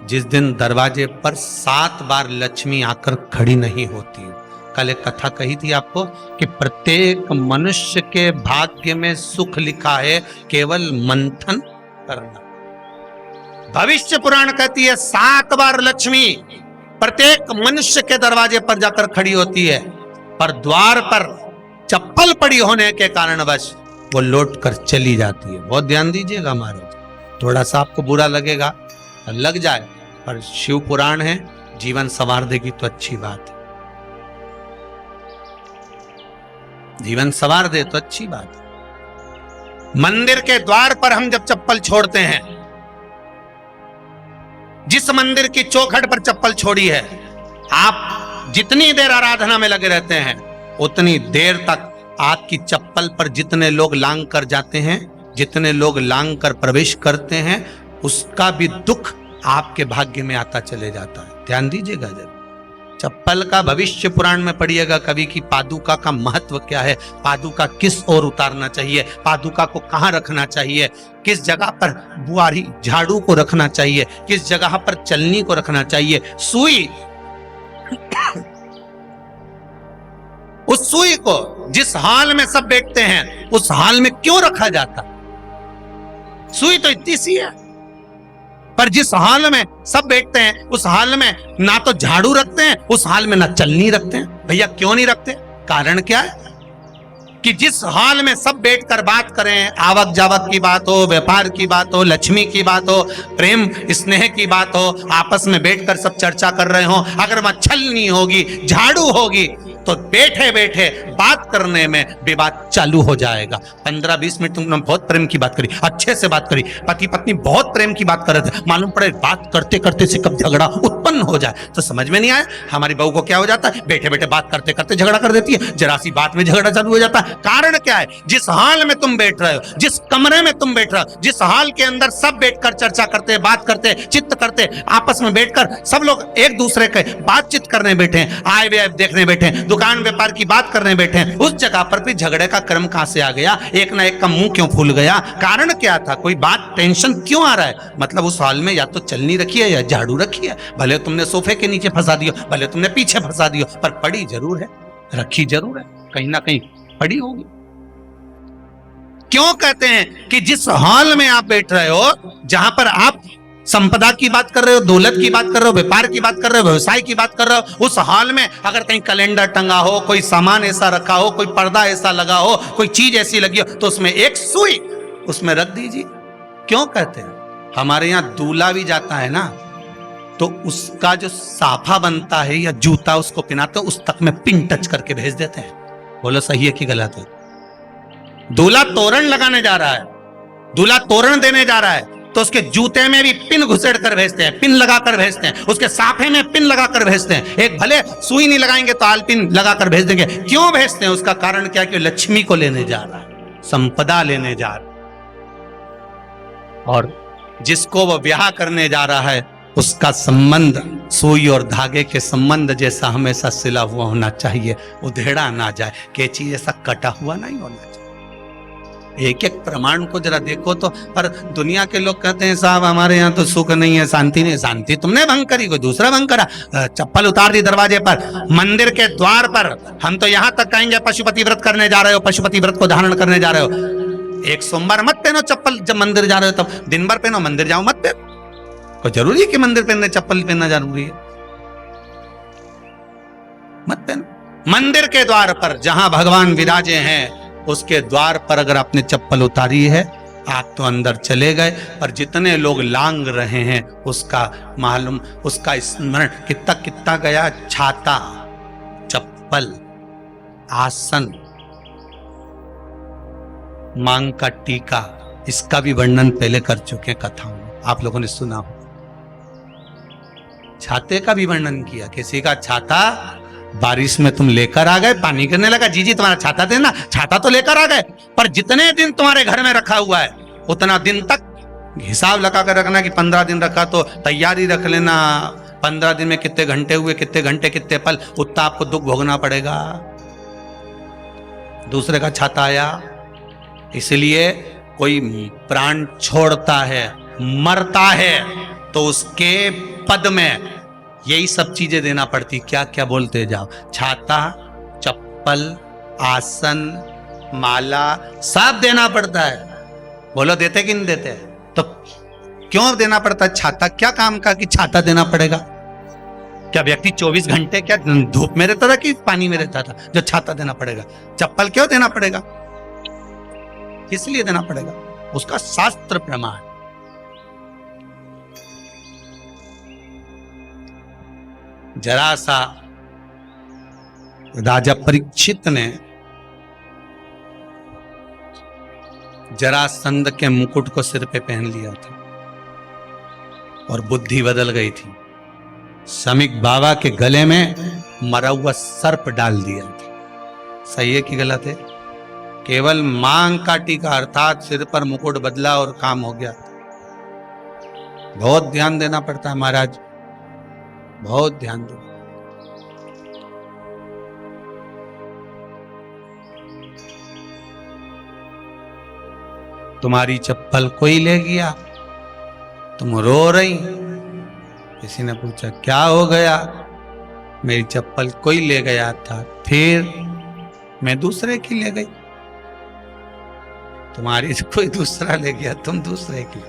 जिस दिन दरवाजे पर 7 बार लक्ष्मी आकर खड़ी नहीं होती। कल एक कथा कही थी आपको कि प्रत्येक मनुष्य के भाग्य में सुख लिखा है, केवल मंथन करना। भविष्य पुराण कहती है 7 बार लक्ष्मी प्रत्येक मनुष्य के दरवाजे पर जाकर खड़ी होती है, पर द्वार पर चप्पल पड़ी होने के कारणवश वो लौट कर चली जाती है। बहुत ध्यान दीजिएगा महाराज, थोड़ा सा आपको बुरा लगेगा, लग जाए, पर शिव पुराण है, जीवन संवार देगी तो अच्छी बात है, जीवन संवार दे तो अच्छी बात है। मंदिर के द्वार पर हम जब चप्पल छोड़ते हैं, जिस मंदिर की चौखट पर चप्पल छोड़ी है, आप जितनी देर आराधना में लगे रहते हैं उतनी देर तक आपकी चप्पल पर जितने लोग लांग कर जाते हैं, जितने लोग लांग कर प्रवेश करते हैं, उसका भी दुख आपके भाग्य में आता चले जाता है। ध्यान दीजिएगा जरा, चप्पल का भविष्य पुराण में पढ़िएगा कभी कि पादुका का महत्व क्या है, पादुका किस ओर उतारना चाहिए, पादुका को कहां रखना चाहिए, किस जगह पर बुआरी झाड़ू को रखना चाहिए, किस जगह पर चलनी को रखना चाहिए, सुई उस सुई को जिस हाल में सब बैठते हैं उस हाल में क्यों रखा जाता? सुई तो इतनी सी है, पर जिस हाल में सब बैठते हैं उस हाल में ना तो झाड़ू रखते हैं, उस हाल में ना चलनी रखते हैं। भैया क्यों नहीं रखते? कारण क्या है कि जिस हाल में सब बैठकर बात करें, आवक जावक की बात हो, व्यापार की बात हो, लक्ष्मी की बात हो, प्रेम स्नेह की बात हो, आपस में बैठकर सब चर्चा कर रहे हो, अगर वहां छलनी होगी, झाड़ू होगी, तो बैठे बैठे बात करने में विवाद चालू हो जाएगा। 15-20 मिनट तुमने बहुत प्रेम की बात करी, अच्छे से बात करी, पति पत्नी बहुत प्रेम की बात कर रहे थे, मालूम पड़े बात करते करते से कब झगड़ा उत्पन्न हो जाए तो समझ में नहीं आया। हमारी बहू को क्या हो जाता है, बैठे बैठे बात करते करते झगड़ा कर देती है, जरा सी बात में झगड़ा चालू हो जाता है। कारण क्या है? जिस हाल में तुम बैठ रहे हो, जिस कमरे में तुम बैठ रहे हो, जिस हाल के अंदर सब बैठकर चर्चा करते, बात करते, चित्त करते, आपस में बैठकर सब लोग एक दूसरे के बातचीत करने बैठे हैं, आए व्यय देखने बैठे हैं, दुकान व्यापार की बात करने बैठे हैं, उस जगह पर भी झगड़े का क्रम कहां से आ गया? एक ना एक का मुंह क्यों फूल गया? कारण क्या था? कोई बात टेंशन क्यों आ रहा है? मतलब उस हाल में या तो चलनी रखी है या झाड़ू रखी है, भले तुमने सोफे के नीचे फंसा दियो, भले तुमने पीछे फंसा दियो, पर पड़ी जरूर है, रखी जरूर है, कहीं ना कहीं पड़ी होगी। क्यों कहते हैं कि जिस हाल में आप बैठ रहे हो, जहां पर आप संपदा की बात कर रहे हो, दौलत की बात कर रहे हो, व्यापार की बात कर रहे हो, व्यवसाय की बात कर रहे हो, उस हाल में अगर कहीं कैलेंडर टंगा हो, कोई सामान ऐसा रखा हो, कोई पर्दा ऐसा लगा हो, कोई चीज ऐसी लगी हो, तो उसमें एक सुई उसमें रख दीजिए। क्यों कहते हैं? हमारे यहां दूल्हा भी जाता है ना, तो उसका जो साफा बनता है या जूता उसको पहनाते, उस तक में पिन टच करके भेज देते हैं। बोलो सही है कि गलत है? दूल्हा तोरण लगाने जा रहा है, दूल्हा तोरण देने जा रहा है, तो उसके जूते में भी पिन घुसेड़ कर भेजते हैं, पिन लगाकर भेजते हैं, उसके साफे में पिन लगाकर भेजते हैं। एक भले सुई नहीं लगाएंगे तो आल पिन लगाकर भेज देंगे। क्यों भेजते हैं? उसका कारण क्या? कि लक्ष्मी को लेने जा रहा है, संपदा लेने जा रहा है, और जिसको वो ब्याह करने जा रहा है उसका संबंध सुई और धागे के संबंध जैसा हमेशा सिला हुआ होना चाहिए, उधेड़ा ना जाए, कैची जैसा कटा हुआ नहीं होना चाहिए। एक एक प्रमाण को जरा देखो तो। पर दुनिया के लोग कहते हैं साहब हमारे यहाँ तो सुख नहीं है, शांति नहीं। शांति तुमने भंग करी, कोई दूसरा भंग करा। चप्पल उतार दी दरवाजे पर, मंदिर के द्वार पर। हम तो यहाँ तक कहेंगे पशुपति व्रत करने जा रहे हो, पशुपति व्रत को धारण करने जा रहे हो, एक सोमवार मत पहनो चप्पल। जब मंदिर जा रहे हो तब दिन भर पहनो, मंदिर जाओ मत पहनो। कोई जरूरी है कि मंदिर पहनने चप्पल पहनना जरूरी है? मत पहनो। मंदिर के द्वार पर जहां भगवान विराजे हैं उसके द्वार पर अगर आपने चप्पल उतारी है, आप तो अंदर चले गए, पर जितने लोग लांग रहे हैं उसका मालूम, उसका स्मरण कितना कितना गया। छाता, चप्पल, आसन, मांग का टीका, इसका भी वर्णन पहले कर चुके कथाओं में, आप लोगों ने सुना हो। छाते का भी वर्णन किया, किसी का छाता बारिश में तुम लेकर आ गए, पानी गिरने लगा, जी तुम्हारा छाता देना, छाता तो लेकर आ गए, पर जितने दिन तुम्हारे घर में रखा हुआ है उतना दिन तक हिसाब लगा कर रखना कि 15 दिन रखा तो तैयारी रख लेना, 15 दिन में कितने घंटे हुए, कितने घंटे कितने पल, उतना आपको दुख भोगना पड़ेगा। दूसरे का छाता आया, इसलिए कोई प्राण छोड़ता है, मरता है, तो उसके पद में यही सब चीजें देना पड़ती। क्या क्या बोलते जाओ, छाता, चप्पल, आसन, माला, सब देना पड़ता है। बोलो देते कि नहीं देते? तो क्यों देना पड़ता है छाता? क्या काम का कि छाता देना पड़ेगा? क्या व्यक्ति 24 घंटे क्या धूप में रहता था कि पानी में रहता था जो छाता देना पड़ेगा? चप्पल क्यों देना पड़ेगा? इसलिए देना पड़ेगा, उसका शास्त्र प्रमाण। जरा सा राजा परीक्षित ने जरासंध के मुकुट को सिर पे पहन लिया था और बुद्धि बदल गई थी। समीक बाबा के गले में मरा हुआ सर्प डाल दिया था। सही है कि गलत है? केवल मांग काटी का अर्थात सिर पर मुकुट बदला और काम हो गया। बहुत ध्यान देना पड़ता है महाराज, बहुत ध्यान दो। तुम्हारी चप्पल कोई ले गया, तुम रो रही। किसी ने पूछा क्या हो गया? मेरी चप्पल कोई ले गया था, फिर मैं दूसरे की ले गई। तुम्हारी कोई दूसरा ले गया, तुम दूसरे की।